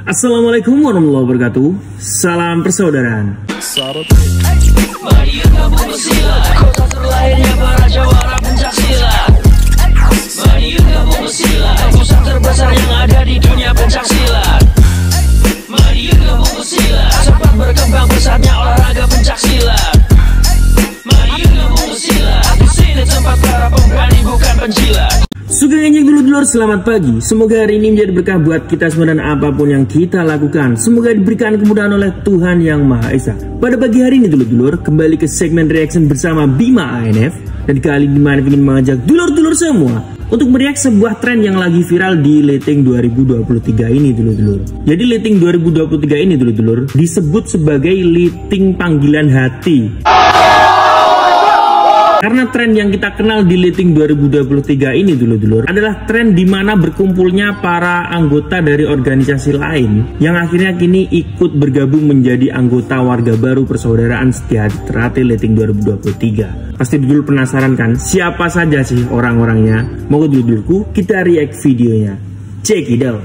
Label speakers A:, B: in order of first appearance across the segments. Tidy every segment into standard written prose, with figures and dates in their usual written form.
A: Assalamualaikum warahmatullahi wabarakatuh. Salam persaudaraan.
B: Mari gabung bersilat, kota terlahirnya para jawara pencak silat. Mari gabung bersilat, pusat terbesar yang ada di dunia pencak silat. Mari gabung bersilat, cepat berkembang pesatnya olahraga pencak silat. Mari gabung bersilat, di sini tempat para pemberani bukan penjilat.
A: Sugeng enjing dulur-dulur, selamat pagi. Semoga hari ini menjadi berkah buat kita semua dan apapun yang kita lakukan. Semoga diberikan kemudahan oleh Tuhan Yang Maha Esa. Pada pagi hari ini dulur-dulur, kembali ke segmen reaction bersama Bima ANF. Dan kali ini Bima ingin mengajak dulur-dulur semua untuk meriak sebuah tren yang lagi viral di Liting 2023 ini dulur-dulur. Jadi Liting 2023 ini dulur-dulur disebut sebagai Liting Panggilan Hati. Karena tren yang kita kenal di Liting 2023 ini dulur-dulur adalah tren di mana berkumpulnya para anggota dari organisasi lain yang akhirnya kini ikut bergabung menjadi anggota warga baru persaudaraan Setia Hati Teratai Liting 2023. Pasti dulur penasaran kan siapa saja sih orang-orangnya? Mau dulur-dulurku kita react videonya. Check it out.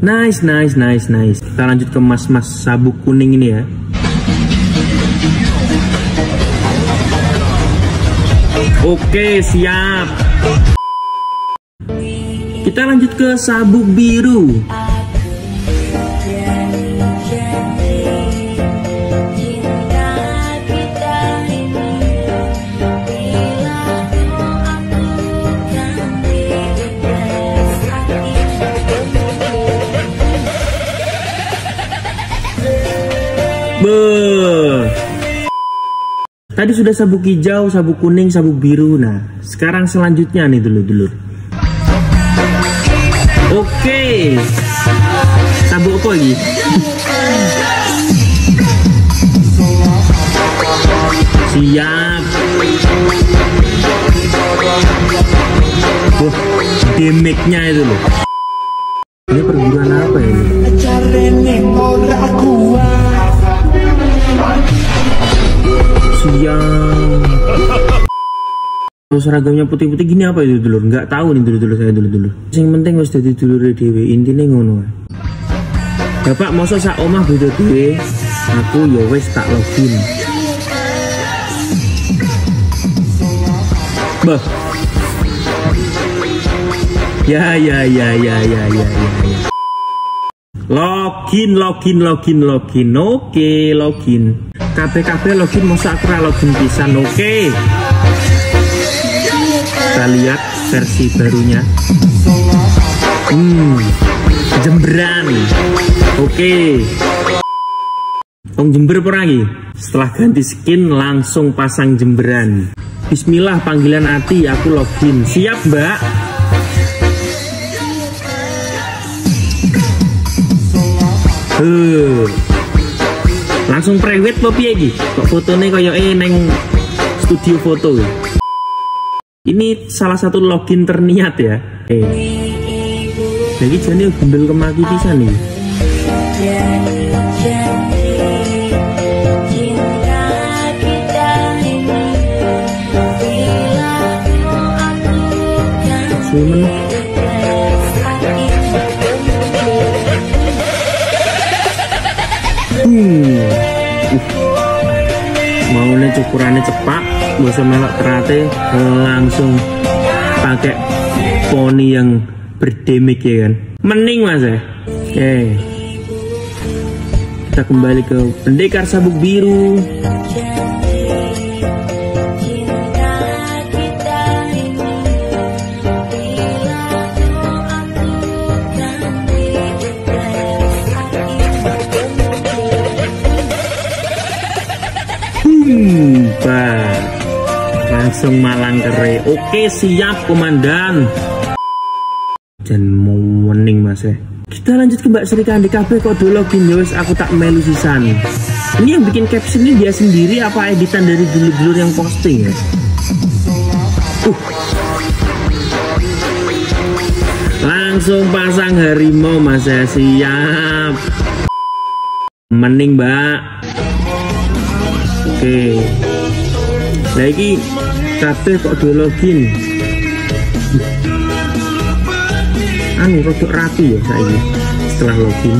A: Nice. Kita lanjut ke mas-mas sabuk kuning ini ya. Oke, siap. Kita lanjut ke sabuk biru. Tadi sudah sabuk hijau, sabuk kuning, sabuk biru. Nah, sekarang selanjutnya nih dulur-dulur. Oke. Sabuk apa lagi? Siap. Wah, damage-nya itu loh. Ini perguruan apa ya ini? Siang. Kalau seragamnya putih-putih gini apa itu dulur? Nggak tahu nih dulur-dulur saya dulur-dulur. Yang penting harus jadi dulur dhewe, intine ngono. Bapak mosok sak omah beda dhewe. Aku ya wis tak login. Bah. Ya. Login. Oke, login. KPKP login masa aku login pisan. Oke. Kita lihat versi barunya. Jemberan. Oke. Tong jember apa lagi? Setelah ganti skin langsung pasang jemberan. Bismillah panggilan hati aku login. Siap, Mbak. Langsung private apa piye iki? Kok fotone koyoke neng studio foto. Ini salah satu login terniat ya. Lagi jane gembel kemaki pisan nih. Maunya cukurannya cepat, gak usah melok terate, langsung pakai poni yang berdemik ya kan. Mending mas ya. Oke. Kita kembali ke pendekar sabuk biru. Langsung malang kere. Oke, siap komandan. Dan mau mening mas ya. Kita lanjut ke Mbak Sri Kandi kabeh kok do login ya wis aku tak melu sisan. Ini yang bikin caption ini dia sendiri apa editan dari dulur-dulur yang posting ya? Langsung pasang harimau mas ya, siap. Mening Mbak. Oke. Lagi kabeh kok do login. Anu rodok rapi ya saiki setelah login.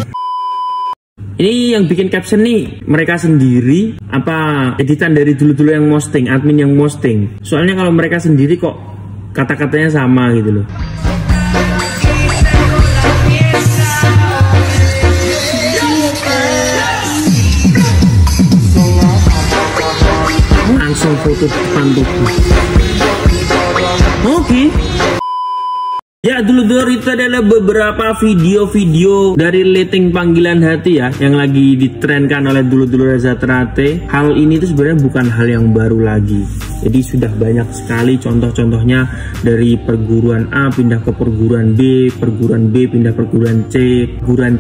A: Ini yang bikin caption nih mereka sendiri apa editan dari dulu-dulu yang posting, admin yang posting. Soalnya kalau mereka sendiri kok kata-katanya sama gitu loh. Langsung foto depan tubuh. Oke. Ya dulur-dulur, itu adalah beberapa video-video dari letting panggilan hati ya yang lagi ditrenkan oleh dulur-dulur Reza Ternate. Hal ini tuh sebenarnya bukan hal yang baru lagi. Jadi sudah banyak sekali contoh-contohnya, dari perguruan A pindah ke perguruan B pindah ke perguruan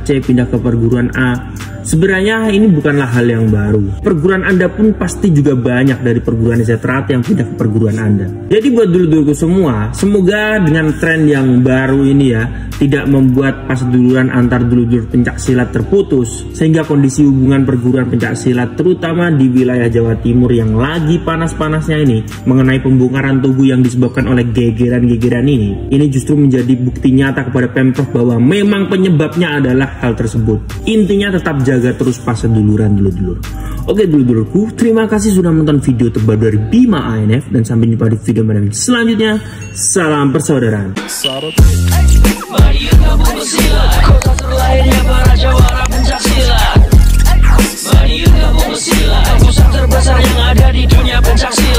A: C pindah ke perguruan A. Sebenarnya ini bukanlah hal yang baru. Perguruan Anda pun pasti juga banyak dari perguruan Reza Ternate yang pindah ke perguruan Anda. Jadi buat dulur-dulurku semua, semoga dengan tren yang baru ini ya tidak membuat paseduluran antar dulur-dulur pencaksilat terputus, sehingga kondisi hubungan perguruan pencaksilat terutama di wilayah Jawa Timur yang lagi panas-panasnya ini mengenai pembongkaran tugu yang disebabkan oleh gegeran-gegeran ini justru menjadi bukti nyata kepada Pemprov bahwa memang penyebabnya adalah hal tersebut. Intinya tetap jaga terus paseduluran dulur-dulur. Oke dulur-dulurku, terima kasih sudah menonton video terbaru dari Bima ANF, dan sampai jumpa di video selanjutnya. Salam persaudaraan.
B: Mari yuk gabung bersilat, kota terlahirnya para jawara pencaksilat. Mari yuk gabung bersilat, pusat terbesar yang ada di dunia pencaksilat.